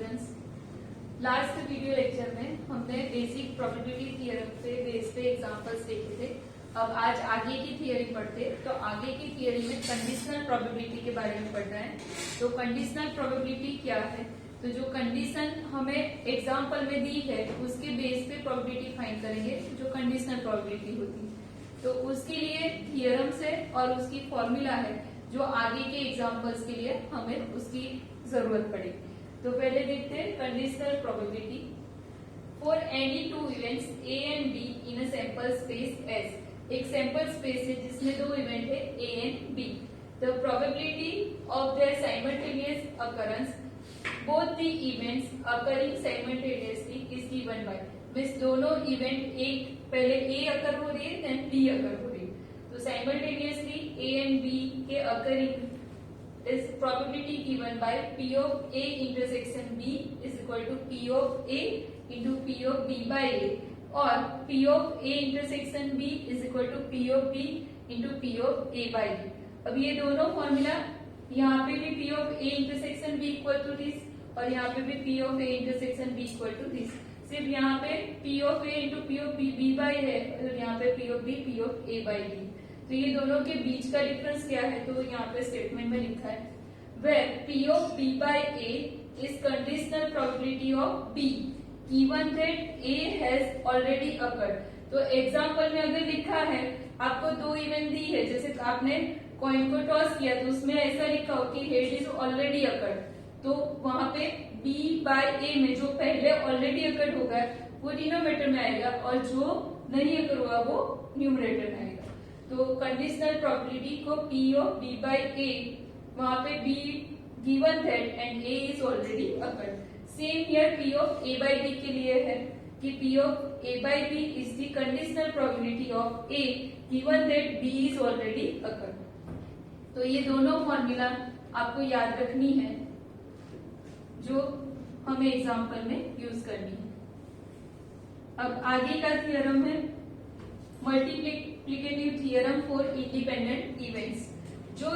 Students, last video lecture में हमने basic probability theorem पे बेस पे एग्जांपल्स देखे थे। अब आज आगे की थियरी पढ़ते, तो आगे की थियरी में कंडीशनल प्रोबेबिलिटी के बारे में पढ़ना है। तो कंडीशनल प्रोबेबिलिटी क्या है? तो जो कंडीशन हमें एग्जाम्पल में दी है उसके बेस पे प्रोबेबिलिटी फाइंड करेंगे, जो कंडीशनल प्रोबेबिलिटी होती है। तो उसके लिए थियरम्स है और उसकी फॉर्मूला है जो आगे के एग्जाम्पल्स के लिए हमें उसकी जरूरत पड़ेगी। तो पहले देखते हैं conditional probability for any two events A and B in a sample space S. एक सैंपल स्पेस है जिसमें दो इवेंट है A and B. The probability of their simultaneous occurrence both the events occurring simultaneously is given by, means दोनों event एक पहले ए अकर हो रही है देन बी अकर हो रही है। तो साइमल्टेनियसली ए एंड बी के occurring is probability given by P of A intersection B is equal to P of A into P of B by A, और P of A intersection B is equal to P of B into P of A by B। अब ये दोनों formula, यहाँ पे भी P of A intersection B equal to this और यहाँ पे भी P of A intersection B equal to this। सिर्फ यहाँ पे P of A into P of B B by है और यहाँ पे P of B P of A by B। तो ये दोनों के बीच का डिफरेंस क्या है? तो यहाँ पे स्टेटमेंट में लिखा है where P of B by A is conditional probability of B given that A has already occurred। तो एग्जाम्पल में अगर लिखा है, आपको दो इवेंट दी है, जैसे आपने कॉइन को टॉस किया तो उसमें ऐसा लिखा हो कि हेड इज ऑलरेडी अकर्ड, तो वहां पे B by A में जो पहले ऑलरेडी अकर्ड होगा वो डिनोमिनेटर में आएगा और जो नहीं अकर हुआ वो न्यूमरेटर में आएगा। तो कंडीशनल प्रोबेबिलिटी को P of B by A, वहां पे B given that and A is already occurred। Same here P of A by B के लिए है कि P of A by B is the conditional probability of A given that B is already occurred। तो ये दोनों formula आपको याद रखनी है जो हमें एग्जाम्पल में यूज करनी है। अब आगे का थ्योरम है multiplicative theorem for independent events. जो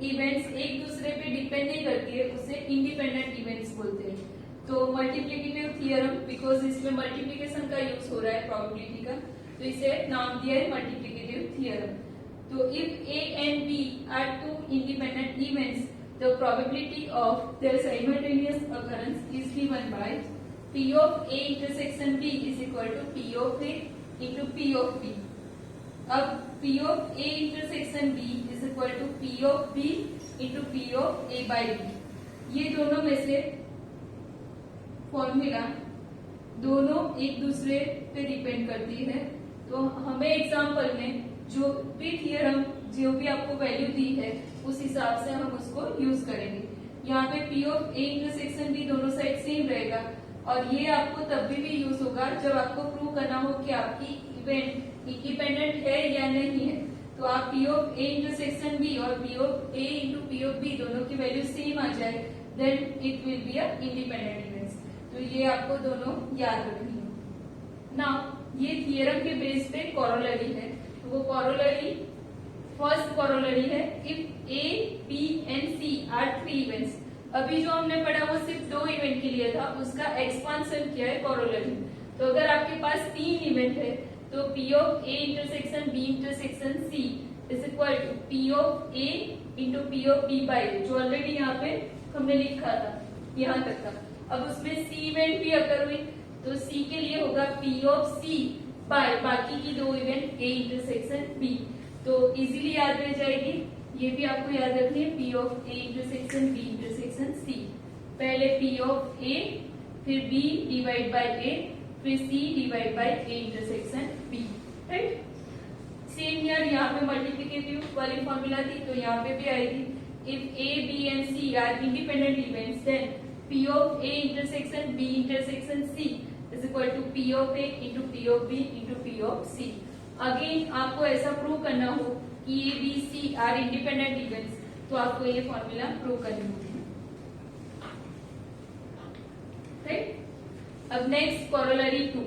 इवेंट्स एक दूसरे पे डिपेंड नहीं करती है उसे इंडिपेंडेंट इवेंट्स बोलते हैं। तो मल्टीप्लिकेटिव थ्योरम बिकॉज इसमें मल्टीप्लिकेशन का यूज हो रहा है प्रोबेबिलिटी का, तो इसे नाम दिया है मल्टीप्लिकेटिव थ्योरम। तो if A and B are two independent events, the probability of their simultaneous occurrence is given by P of A intersection B is equal to P of A into P of B। अब P of A intersection B is equal to P of B into P of A by B। ये दोनों में से formula दोनों एक दूसरे पे depend करती है। तो हमें एग्जाम्पल में जो भी थियरम जो भी आपको वैल्यू दी है उस हिसाब से हम उसको यूज करेंगे। यहाँ पे P of A intersection B दोनों साइड सेम रहेगा और ये आपको तब भी यूज होगा जब आपको प्रूव करना हो कि आपकी इवेंट इंडिपेंडेंट है या नहीं है। तो आप P of A intersection B और P of A into P of B दोनों की वैल्यू सेम आ जाए, then it will be a independent events. तो ये आपको दोनों याद रखनी है। नाउ ये थियरम के बेस पे कॉरोलरी है। तो वो कॉरोलरी फर्स्ट कॉरोलरी है if A, B and C are three events. अभी जो हमने पढ़ा वो सिर्फ दो इवेंट के लिए था, उसका एक्सपांशन किया है कॉरोलरी। तो अगर आपके पास तीन इवेंट है तो P of A intersection B intersection C is equal to P of A into P of B by A, जो ऑलरेडी यहाँ पे हमने लिखा था यहाँ तक का। अब उसमें C इवेंट भी अकर हुई तो C के लिए होगा P of C by बाकी की दो इवेंट A intersection B। तो इजीली याद रह जाएगी, ये भी आपको याद रखनी है P of A intersection B intersection C। पहले P of A फिर B डिवाइड बाय A फिर C divide by A intersection B, right. Same here यहाँ पे मल्टीप्लिकेटिव वाली फॉर्मूला थी तो यहाँ पे भी आएगी if A, B and C are independent events then P of A intersection B intersection C is equal to P of A into P of B into P of C। Again आपको ऐसा prove करना हो कि A, B, C are independent events तो आपको ये formula prove करनी होगी, राइट। अब नेक्स्ट कॉरोलरी 2।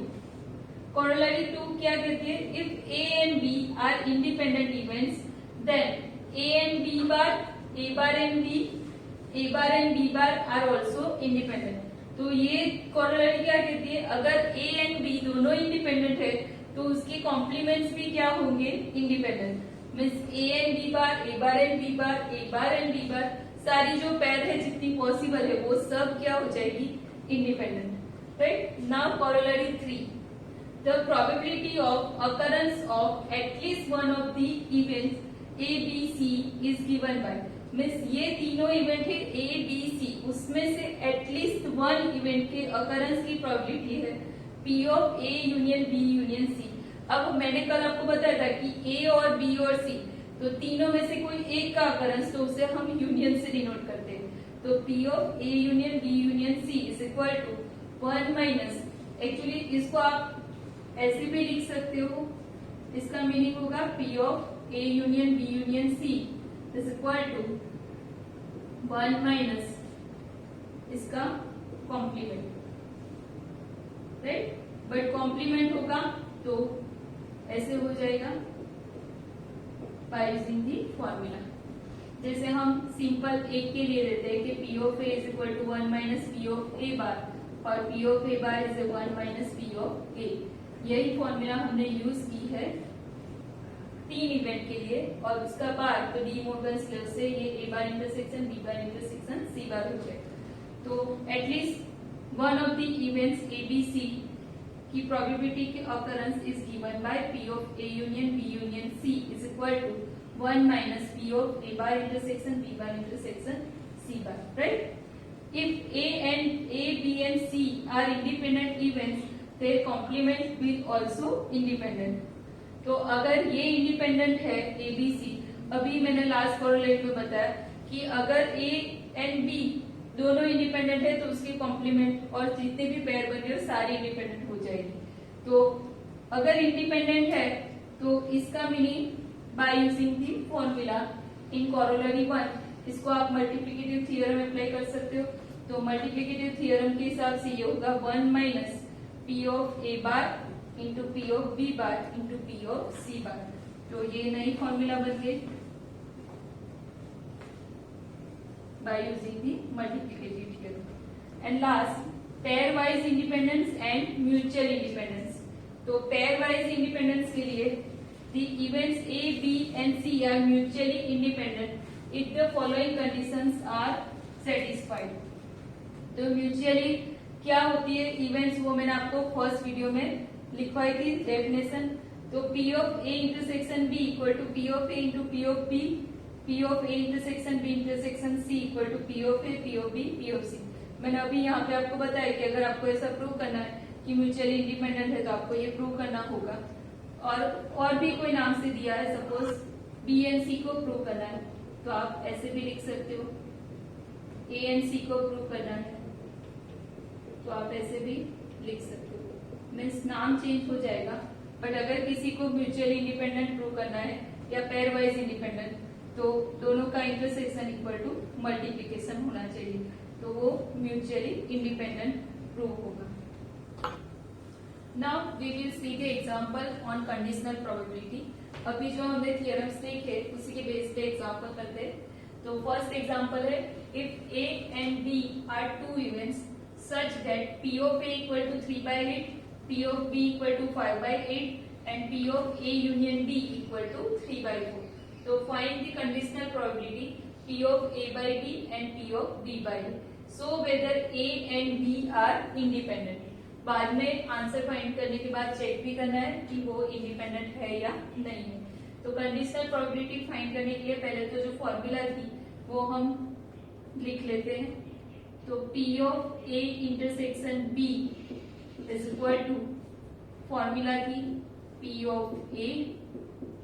कॉरोलरी 2 क्या कहती है? If A and B are independent events then A and B bar, A bar and B, A bar and B bar are also independent. तो ये कोरोलरी क्या कहती है, अगर ए एंड बी दोनों इंडिपेंडेंट है तो उसके कॉम्प्लीमेंट्स भी क्या होंगे, independent. Means A and B bar, A bar and B bar, A bar and B bar, सारी जो पैर है जितनी पॉसिबल है वो सब क्या हो जाएगी, independent. Right, now corollary 3, the probability of occurrence of at least one of the events A, B, C is given by, means ये तीनों इवेंट है A, B, C, उसमें से एटलीस्ट वन इवेंट के अकरेंस की प्रोबेबिलिटी है P of A union B union C। अब मैंने कल आपको बताया था कि A और B और C, तो तीनों में से कोई एक का अकरेंस, तो उसे हम यूनियन से डिनोट करते हैं। तो P of A union B union C is equal to 1 minus, actually इसको आप ऐसे भी लिख सकते हो, इसका मीनिंग होगा P of A union B union C is equal to 1 minus इसका कॉम्प्लीमेंट। राइट, बट कॉम्प्लीमेंट होगा तो ऐसे हो जाएगा बाय यूजिंग दी फॉर्मूला। जैसे हम सिंपल एक के लिए लेते हैं कि P of A is equal to 1 minus P of A bar, और P of A bar is 1 minus P of A। यही फॉर्मूला हमने यूज की है 3 इवेंट के लिए, और उसका बार तो डी मोर्गन्स लॉ से ये A bar intersection B bar intersection C bar हो जाए। तो at least one of the events A B C की प्रोबेबिलिटी के occurrence is given by P of A union B union C is equal to 1 minus P of A bar intersection B bar intersection C bar. Right, if A, B and C are independent events, their complement will also independent। तो अगर ये independent है A, B, C, अभी मैंने last कोरोलेट में बताया कि अगर A एंड B दोनों इंडिपेंडेंट है तो उसके कॉम्प्लीमेंट और जितने भी पेयर बन रहे हो सारी इंडिपेंडेंट हो जाएगी। तो अगर इंडिपेंडेंट है तो इसका meaning bye using the formula in corollary 1, इसको आप मल्टीप्लिकेटिव थ्योरम अप्लाई कर सकते हो। तो मल्टीप्लिकेटिव थ्योरम के हिसाब से ये होगा 1 minus P of A bar into P of B bar into P of C bar. तो ये नई फॉर्मूला बन गई by using the multiplicative theorem. And last, pairwise independence and mutual independence. तो पेयर वाइज इंडिपेंडेंस के लिए the events A, B and C are mutually independent if the following conditions are satisfied. तो mutually क्या होती है events, वो मैंने आपको फर्स्ट वीडियो में लिखवाई थी डेफिनेशन। तो P of A intersection B equal to P of A into P of B, P of A intersection B intersection C equal to P of A, P of B, P of C। मैंने अभी यहाँ पे आपको बताया कि अगर आपको ऐसा प्रूव करना है कि म्यूचुअली इंडिपेंडेंट है तो आपको ये प्रूव करना होगा। और भी कोई नाम से दिया है, सपोज B एंड C को प्रूव करना है तो आप ऐसे भी लिख सकते हो, A एंड C को प्रूव करना है तो आप ऐसे भी लिख सकते हो। मीन्स नाम चेंज हो जाएगा, बट अगर किसी को म्यूचुअली इंडिपेंडेंट प्रूव करना है या पेयर वाइज इंडिपेंडेंट तो दोनों का इंटरसेक्शन इक्वल टू मल्टीप्लिकेशन होना चाहिए, तो वो म्यूचुअली इंडिपेंडेंट प्रूव होगा। Now we will see the example on conditional probability. अभी जो हमने थियरम्स देखे उसी के बेस पे एग्जांपल करते हैं। तो फर्स्ट एग्जांपल है, if A and B are two events such that P of A equal to 3/8, P of B equal to 5/8 and P of A union B equal to 3/4. So find the conditional probability P of A by B and P of B by A. So whether A and B are independent. बाद में answer find करने के बाद check भी करना है कि वो इंडिपेंडेंट है या नहीं है। तो कंडीशनल प्रोबेबिलिटी फाइंड करने के लिए पहले तो जो फॉर्मूला थी वो हम लिख लेते हैं। तो P of A intersection B is equal to, formula थी P of A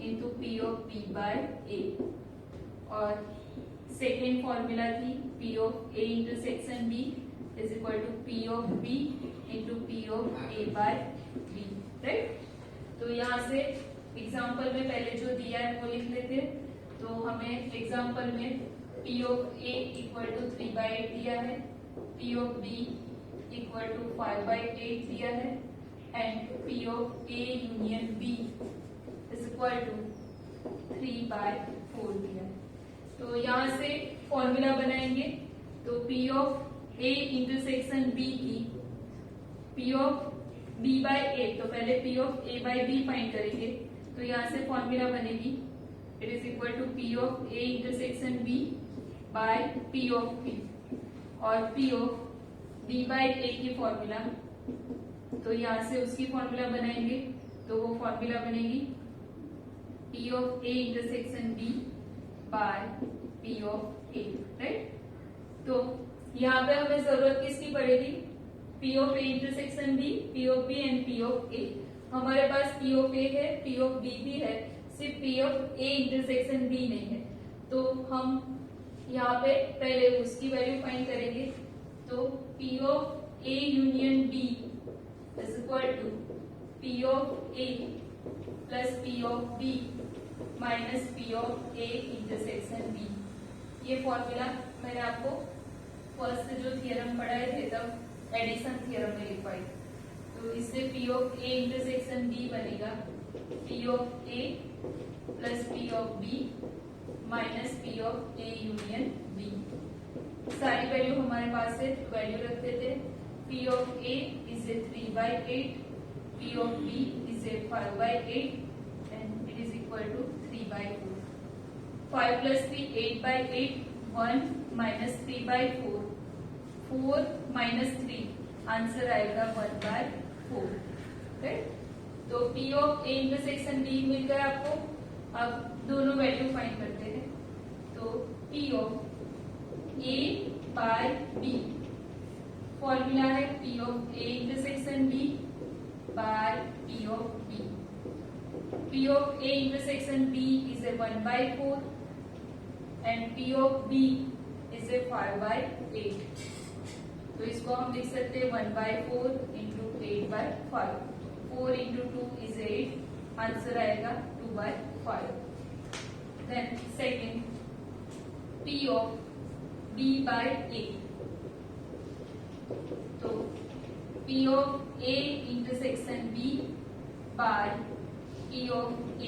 into P of B by A, और सेकेंड फॉर्मूला थी P of A intersection B is equal to P of B into P of A by B। Right, तो यहाँ से example में पहले जो दिया है वो लिख लेते हैं। तो हमें एग्जाम्पल में P of A equal to 3/8 दिया है, P of B equal to 5/8 दिया है and P of A union B is equal to 3/4 दिया है। तो यहाँ से फॉर्मूला बनाएंगे। तो P of A intersection B की P of B by A, तो पहले P of A by B find करेंगे, तो यहाँ से फॉर्मूला बनेगी it is equal to P of A intersection B by P of B, और P of B by A की फॉर्मूला, तो यहाँ से उसकी फॉर्मूला बनाएंगे, तो वो फॉर्मूला बनेगी P of A intersection B by P of A, right. तो यहाँ पे हमें जरूरत किसकी पड़ेगी, P of A intersection B, P of B and P of A। हमारे पास P ऑफ A है, P ऑफ B भी है, सिर्फ P of A intersection B नहीं है। तो हम यहाँ पे पहले उसकी वैल्यू फाइंड करेंगे, तो P of A union B is equal to P of A plus P of B minus P of A intersection B। ये फॉर्मूला मैंने आपको फर्स्ट जो थियरम पढ़ाए थे तब एडिशन थियरम में लिखवाई। तो इससे P of A intersection B बनेगा P of A plus P of B minus P of A union B। सारी वैल्यू हमारे पास है, वैल्यू रखते थे। P of A is a 3/8, P of B is a 5/8 and it is equal to 3/4। 5 plus 3 8/8, 1 minus 3/4, 4 minus 3, answer आएगा 1/4, right. तो P of A intersection B मिल गया आपको। अब दोनों वैल्यू फाइंड करते हैं, तो P of A by B, formula है P of A intersection B by P of B। P of A intersection B is a 1/4 and P of B is a 5/8। तो इसको हम लिख सकते हैं 1/4 इंटू 8/5, 4 इंटू 2 इज 8, आंसर आएगा 2/5। Then second P of B by A, तो P of A intersection B by P of A,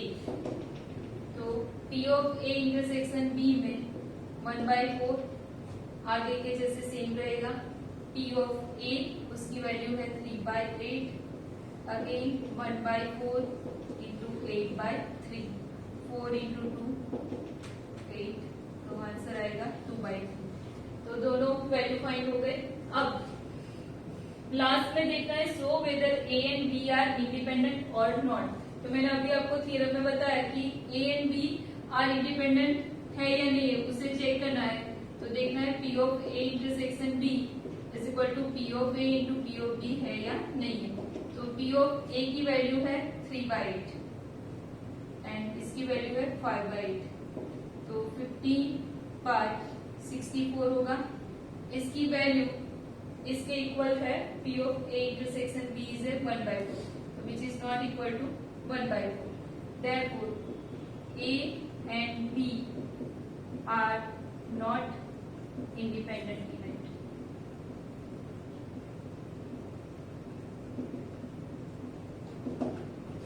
तो P of A intersection B में 1/4 आगे के जैसे सेम रहेगा। P ऑफ A उसकी वैल्यू है 3/8, अगेन 1/4 इंटू 8/3, 4 इंटू 2 8, तो आंसर आएगा 2/3। तो दोनों वैल्यू फाइंड हो गए। अब लास्ट में देखना है so whether A and B are independent or not. तो मैंने अभी आपको थ्योरम में बताया कि A and B are independent है या नहीं है, उसे चेक करना है। तो देखना है P of A intersection B is equal to P of A into P of B है या नहीं है। तो P ऑफ A की वैल्यू है 3/8 एंड इसकी वैल्यू है 5/8, तो 50/64 होगा। इसकी वैल्यू इसके इक्वल है P of A intersection B is 1/4, which is not equal to 1/4. Therefore, A and B are not independent event.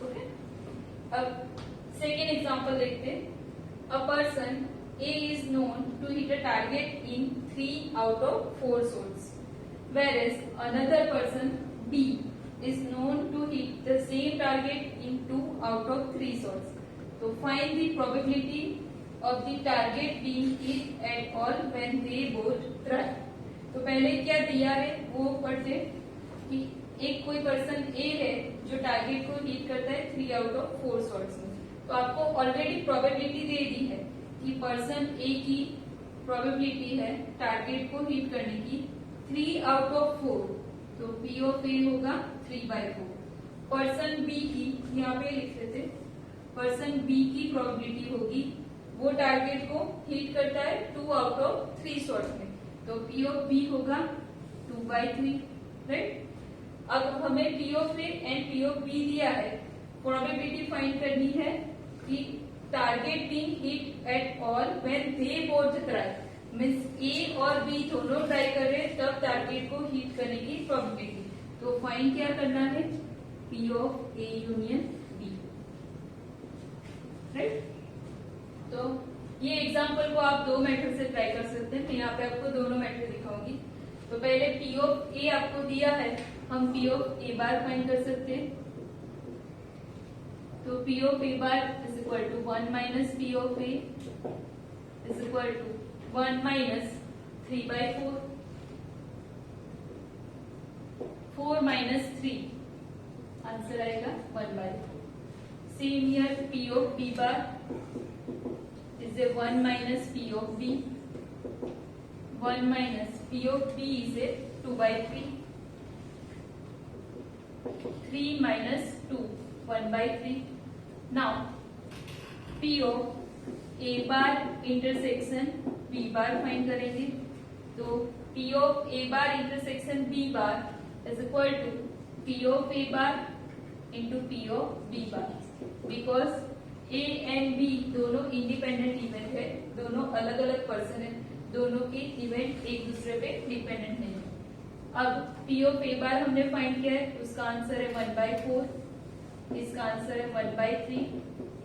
Okay? अब second example देखते हैं। A person A is known to hit a target in 3 out of 4 shots, whereas another person B is known to hit the same target in 2 out of 3 shots. So find the probability of the target being hit at all when they both try. तो पहले क्या दिया है वो पढ़ते कि एक कोई पर्सन A है जो टारगेट को हिट करता है 3 out of 4 शॉट्स में। तो आपको ऑलरेडी प्रोबेबिलिटी दे दी है कि पर्सन A की प्रोबेबिलिटी है टारगेट को हिट करने की 3 out of 4, तो P ऑफ A होगा 3/4। पर्सन B की यहाँ पे लिख देते, पर्सन B की प्रोबेबिलिटी होगी वो टारगेट को हिट करता है 2 out of 3 शॉट्स में, तो P ऑफ B होगा 2/3, राइट। अब हमें P of A and P of B दिया है, प्रोबेबिलिटी फाइंड करनी है कि target being hit at all when they both try, means A और B दोनों ट्राई कर रहे हैं तब टारगेट को हिट करने की प्रोबेबिलिटी। तो फाइंड क्या करना है, P of A union B, right. तो ये एग्जांपल को आप 2 मेथड से ट्राई कर सकते हैं। मैं यहाँ पे आपको दोनों मेथड दिखाऊंगी। तो पहले पी ऑफ ए आपको दिया है, हम P of A bar find कर सकते हैं। तो P of A bar is equal to 1 minus P of A is equal to 1 minus 3/4, 4 minus 3, answer आएगा 1/4। Same here P of B bar is a 1 minus p of b, 1 minus p of b is a 2/3, 3 minus 2, 1/3. Now p of a bar intersection b bar find करेंगे। तो p of a bar intersection b bar is equal to p of a bar into p of b bar, because A and B दोनों independent event है, दोनों अलग अलग person है, दोनों के इवेंट एक दूसरे पे डिपेंडेंट नहीं है। अब पी ऑफ ए बार हमने फाइंड किया है, उसका आंसर है 1/4, इसका आंसर है 1/3,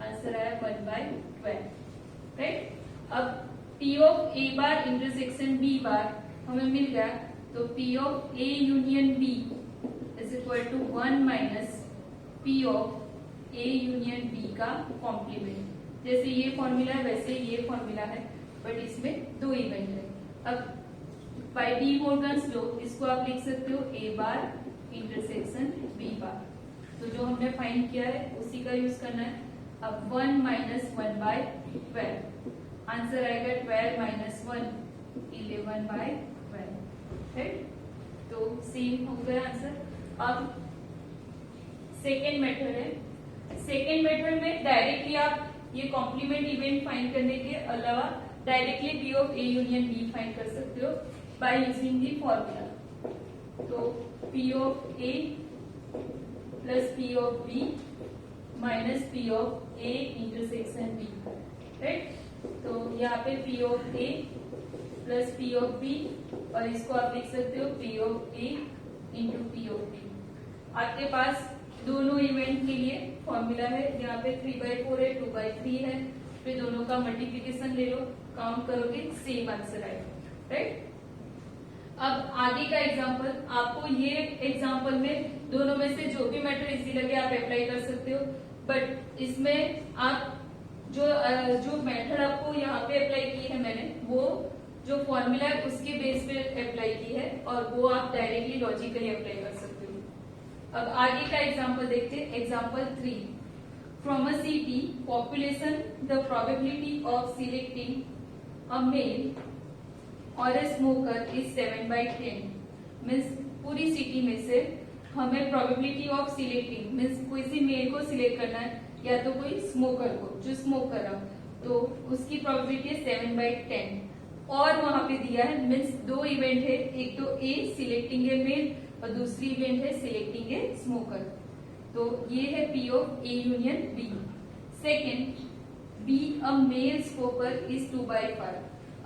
आंसर आया 1/12, राइट। अब P of A bar intersection B bar हमें मिल गया, तो P of A union B is equal to 1 minus P of A union B का कॉम्प्लीमेंट। जैसे ये फॉर्मूला है वैसे ये फॉर्मूला है, बट इसमें दो इवेंट है। अब बाय डी मॉर्गन्स लॉ इसको आप लिख सकते हो ए बार इंटरसेक्शन बी बार। तो जो हमने फाइंड किया है उसी का यूज करना है। अब 1 माइनस 1/12, आंसर आएगा 12 माइनस 1, 11/12, राइट। तो सेम हो गया आंसर। अब सेकेंड मेथड है, सेकेंड मेथड में डायरेक्टली आप ये कॉम्प्लीमेंट इवेंट फाइंड करने के अलावा directly P of A union B find कर सकते हो बाय यूजिंग दी फॉर्मूला। तो P of A plus P of B minus P of A intersection B, right. तो यहाँ पे P of A plus P of B, और इसको आप लिख सकते हो P of A into P of B. आपके पास दोनों इवेंट के लिए फॉर्मूला है, यहाँ पे 3/4 है, 2/3 है, फिर दोनों का मल्टीप्लिकेशन ले लो, काउंट करोगे सेम आंसर आएगा, राइट। अब आगे का एग्जांपल, आपको ये एग्जांपल में दोनों में से जो भी मेथड इजी लगे आप अप्लाई कर सकते हो, बट इसमें आप जो मेथड आपको यहाँ पे अप्लाई की है मैंने, वो जो फॉर्मूला है उसके बेस पे अप्लाई की है, और वो आप डायरेक्टली लॉजिकली अप्लाई कर सकते हो। अब आगे का एग्जांपल देखते हैं। Example 3, from a city population the probability of selecting a male or a smoker is 7/10। Means पूरी सिटी में से हमें प्रोबेबिलिटी ऑफ सिलेक्टिंग मीन्स किसी मेल को सिलेक्ट करना है या तो कोई स्मोकर को जो स्मोक कर रहा, तो उसकी प्रोबेबिलिटी है 7/10, और वहां पे दिया है मीन्स दो इवेंट है, एक तो ए सिलेक्टिंग ए मेल और दूसरी इवेंट है सिलेक्टिंग ए स्मोकर। तो ये है P of A union B. Second, B a male smoker is 2/5।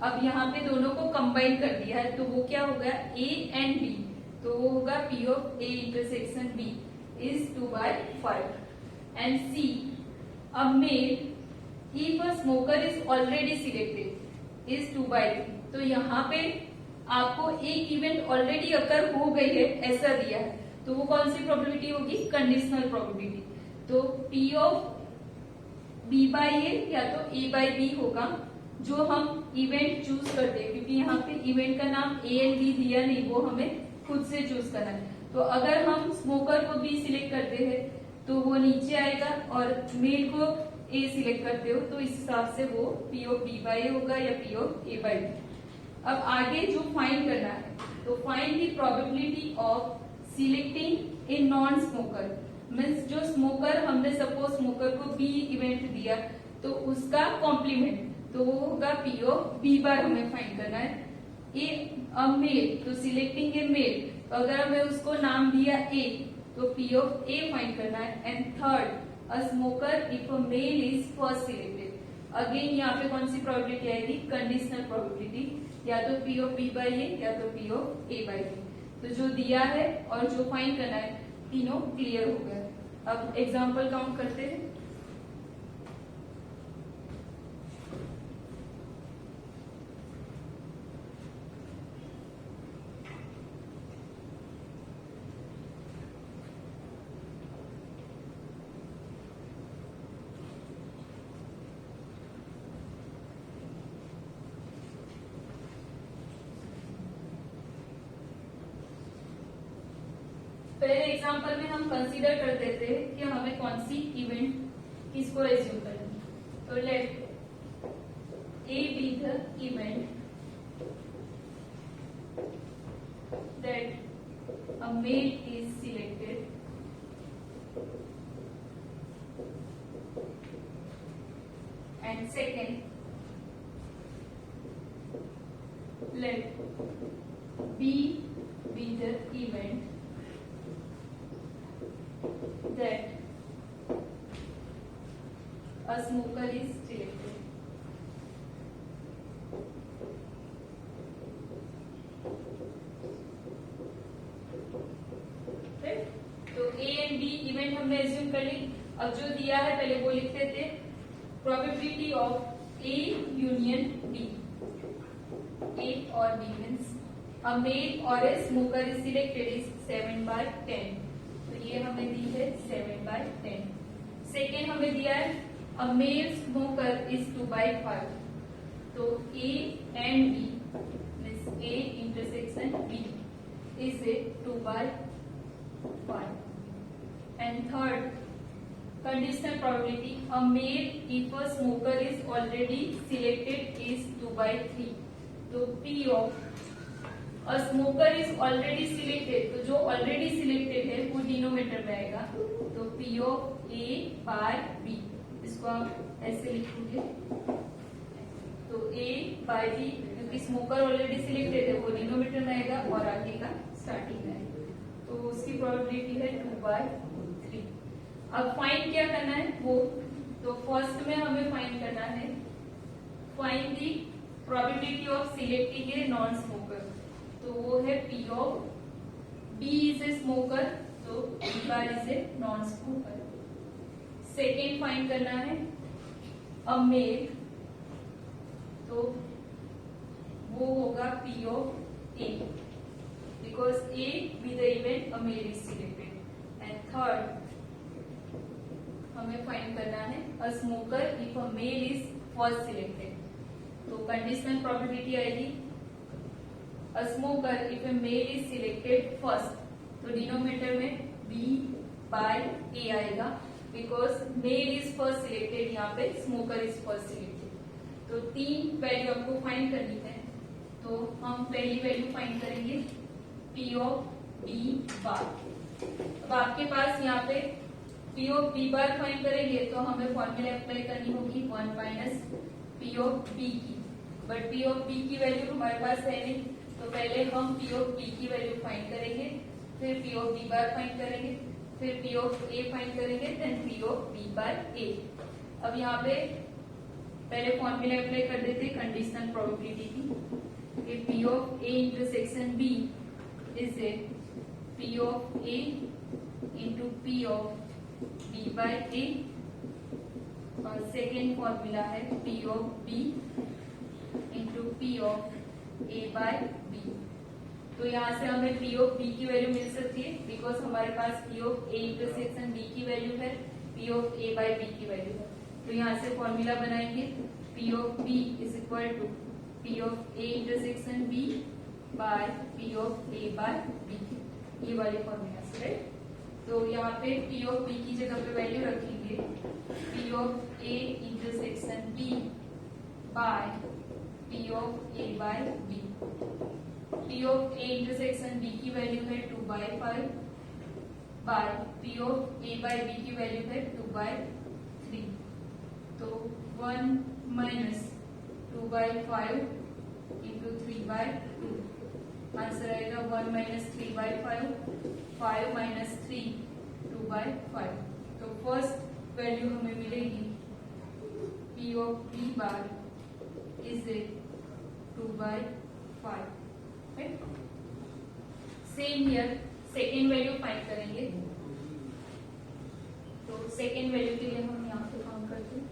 अब यहाँ पे दोनों को कंबाइन कर दिया है, तो वो क्या होगा ए एंड बी, तो वो होगा P of A intersection B is 2/5। And C a male if a smoker is already selected is 2/3। तो यहाँ पे आपको एक इवेंट ऑलरेडी अकर हो गई है ऐसा दिया है, तो वो कौन सी प्रोबेबिलिटी होगी, कंडीशनल प्रोबेबिलिटी। तो P of B by A या तो ए बाई बी होगा, जो हम इवेंट चूज करते हैं, क्योंकि यहाँ पे इवेंट का नाम ए एंड बी दिया नहीं, वो हमें खुद से चूज करना है। तो अगर हम स्मोकर को बी सिलेक्ट करते हैं तो वो नीचे आएगा, और मेल को ए सिलेक्ट करते हो तो इस हिसाब से वो P of B by A होगा या P of A by B. अब आगे जो फाइंड करना है, तो find the probability of selecting a non smoker, means जो स्मोकर हमने सपोज स्मोकर को बी इवेंट दिया तो उसका कॉम्प्लीमेंट, तो वो होगा पी ऑफ बी बार हमें फाइंड करना है। ए अ मेल, तो सिलेक्टिंग ए मेल, तो अगर हमें उसको नाम दिया ए तो पी ऑफ ए फाइंड करना है। And third, a smoker if a male is first selected, again यहाँ पे कौन सी प्रोबेबिलिटी आएगी, कंडीशनल प्रोबेबिलिटी, या तो P of B by A या तो P of A by B. तो जो दिया है और जो फाइंड करना है तीनों क्लियर हो गए। अब एग्जांपल काउंट करते हैं। पहले एग्जांपल में हम कंसीडर करते थे कि हमें कौन सी इवेंट किसको एज्यूम करनी है। तो let A be the event that a male is selected and second let B be the event that a smoker is selected. Right? तो A and B इवेंट हमने एज्यूम कर ली। अब जो दिया है पहले वो लिखते थे, probability of A union B। A और B means a male or a smoker is selected is 7/10। तो ये हमें दी है 7/10। सेकेंड हमें दिया है a male smoker is 2/5। तो A and B means A intersection B is a 2/5। And third conditional probability a male if a smoker is already selected is 2/3। तो P of a smoker is already selected, तो जो already selected है वो denominator में आएगा। तो P of A by B, इसको आप ऐसे लिखोगे। तो A by B क्योंकि स्मोकर ऑलरेडी सिलेक्टेड है वो डिनोमिनेटर में आएगा और आगे का स्टार्टिंग में आएगा। तो उसकी प्रोबेबिलिटी है 2/3। अब फाइंड क्या करना है वो, तो फर्स्ट में हमें फाइंड करना है find the probability of selecting a non smoker. तो वो है P of B is a smoker, तो B bar is a non smoker. Second find करना है अ मेल, तो वो होगा P of A because A be the event a male is selected. And third हमें फाइंड करना है a smoker if a male is first selected. तो conditional probability आएगी a smoker if a male is selected first, तो denominator में B by A आएगा because male is first selected, यहाँ पे स्मोकर इज फर्स्ट सिलेक्टेड। तो तीन value आपको फाइंड करनी है। तो हम पहली वैल्यू फाइंड करेंगे P ऑफ B बार। अब आपके पास यहाँ पे P of B bar find करेंगे तो हमें फॉर्मूला अप्लाई करनी होगी 1 माइनस P ऑफ B की, बट P ऑफ B की वैल्यू हमारे पास है नहीं, तो पहले हम P ऑफ B की वैल्यू फाइंड करेंगे, फिर P of B bar find करेंगे, फिर P ऑफ A फाइंड करेंगे, then P of B bar A। अब यहाँ पे पहले फॉर्मूला अप्लाई कर देते कंडीशनल प्रोबेबिलिटी की कि P of A intersection B is a P of A into P of B by A, और सेकेंड फॉर्मूला है P of B into P of A by B। तो यहाँ से हमें P ऑफ B की value मिल सकती है बिकॉज हमारे पास P of A intersection B की वैल्यू है, P of A by B की वैल्यू है। तो यहाँ से फॉर्मूला बनाएंगे P of B is equal to P of A intersection B by P of A by B, ये वाले फॉर्मूला से, राइट। तो यहाँ पे P ऑफ B की जगह पे वैल्यू रखेंगे P of A intersection B by P of A by B। P of A intersection B की वैल्यू है 2/5 by P of A by B की वैल्यू है 2/3। तो 1 माइनस 2/5 इंटू 3/2, आंसर आएगा 1 माइनस 3/5, 5 माइनस 3 2/5। तो फर्स्ट वैल्यू हमें मिलेगी P of B bar is A 2/5। Same here second value find करेंगे। तो सेकेंड वैल्यू के लिए हम यहाँ पे काउंट करते हैं।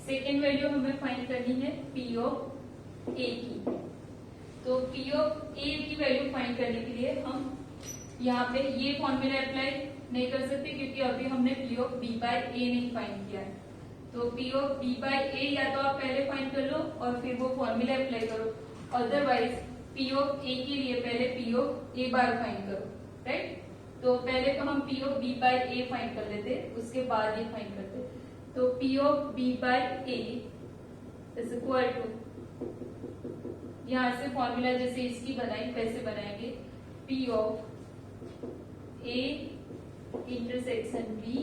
सेकेंड वैल्यू हमें फाइंड करनी है P ऑफ A की। तो P ऑफ A की वैल्यू फाइंड करने के लिए हम यहाँ पे ये फॉर्मूला अप्लाई नहीं कर सकते क्योंकि अभी हमने P of B by A नहीं फाइंड किया है। तो P of B by A या तो आप पहले फाइंड कर लो और फिर वो फॉर्मूला अप्लाई करो, अदरवाइज पी ऑफ ए के लिए पहले P of A bar find करो, राइट। तो पहले तो हम P of B by A find कर लेते, उसके बाद ये फाइंड करते। तो P of B by A is equal to, यहां से फॉर्मूला जैसे इसकी बनाई वैसे बनाएंगे, P of A intersection B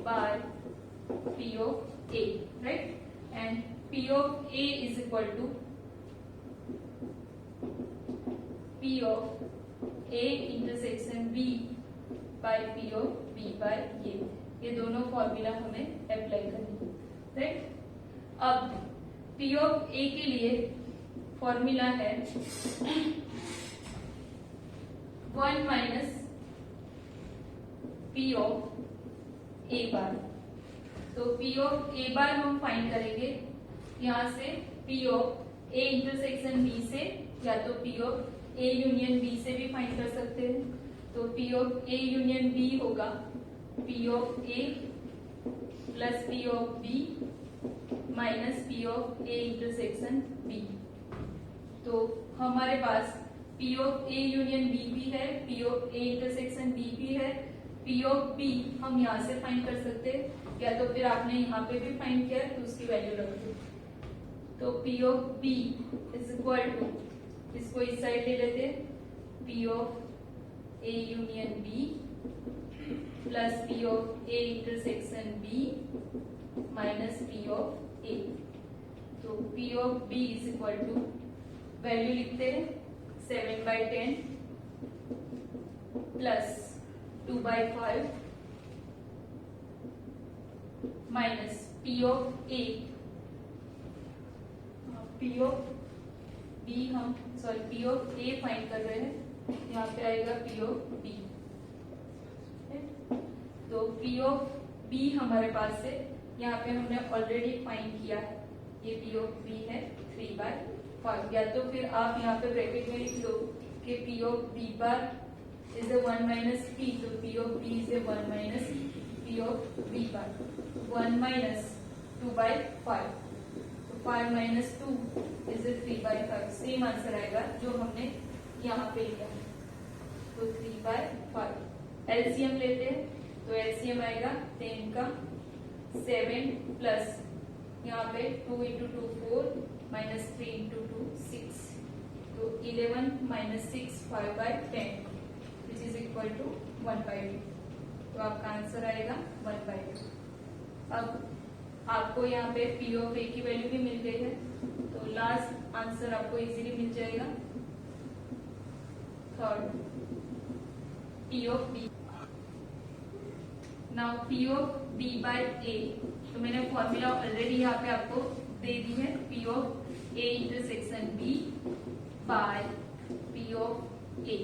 by P of A, right. And P of A is equal to P of A intersection B by P of B by A. ये दोनों formula हमें अप्लाई करनी है, राइट। अब P of A के लिए formula है 1 minus P of A बार। तो पी ऑफ ए बार हम फाइंड करेंगे यहां से P of A intersection B से, या तो P of A union B से भी फाइंड कर सकते हैं। तो P of A union B होगा P of A plus P of B minus P of A intersection B. तो हमारे पास P of A union B भी है, P of A intersection B भी है। पी ऑफ बी हम यहाँ से फाइंड कर सकते हैं, या तो फिर आपने यहाँ पे भी फाइंड किया तो उसकी वैल्यू रख दो। तो P of B is equal to, इसको इस साइड ले लेते, P of A union B plus P of A intersection B minus P of A. तो P of B is equal to, value लिखते हैं 7/10 plus 2/5 minus P of A, P of B हम P of A find कर रहे हैं, यहाँ पे आएगा पी ऑफ बी। तो पी ऑफ बी हमारे पास है, यहाँ पे हमने ऑलरेडी फाइंड किया है, ये पी ऑफ बी है 3/5। या तो फिर आप यहाँ पे ब्रैकेट में लिख दो कि P of B bar is a 1 minus P, तो P of B is a 1 minus P of B bar, 1 minus 2/5। तो 5 minus 2 is a 3/5। Same answer आएगा जो हमने यहाँ पे लिया है, तो 3/5। एलसीएम लेते हैं, तो एलसीएम आएगा 10 का 7 प्लस यहाँ पे 2 इंटू 2 4 माइनस 3 इंटू 2 6, तो 11 minus 6 5/10 which is equal to 1/2। तो आपका आंसर आएगा 1/2। अब आपको यहाँ पे पी ऑफ ए की वैल्यू भी मिल गई है, तो लास्ट आंसर आपको इजीली मिल जाएगा, third P of B. Now P of B by A, तो मैंने फॉर्मूला ऑलरेडी यहाँ पे आपको दे दी है, P of A intersection B by P of A.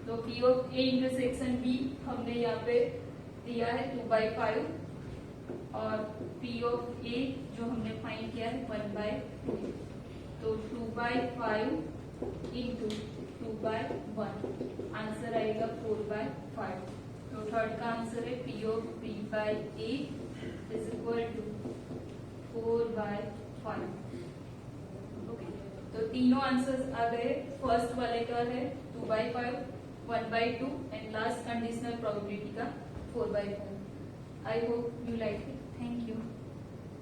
तो P of A intersection B हमने यहाँ पे दिया है 2/5, और पी ऑफ ए जो हमने फाइंड किया है 1/2। तो 2/5 इंटू 2/1, आंसर आएगा 4/5। तो थर्ड का आंसर है P of B by A is equal to 4/5। Okay, तो तीनों आंसर्स आ गए। फर्स्ट वाले का है 2/5, 1/2 एंड लास्ट कंडीशनल प्रोबेबिलिटी का 4/5। I hope you like it. Thank you.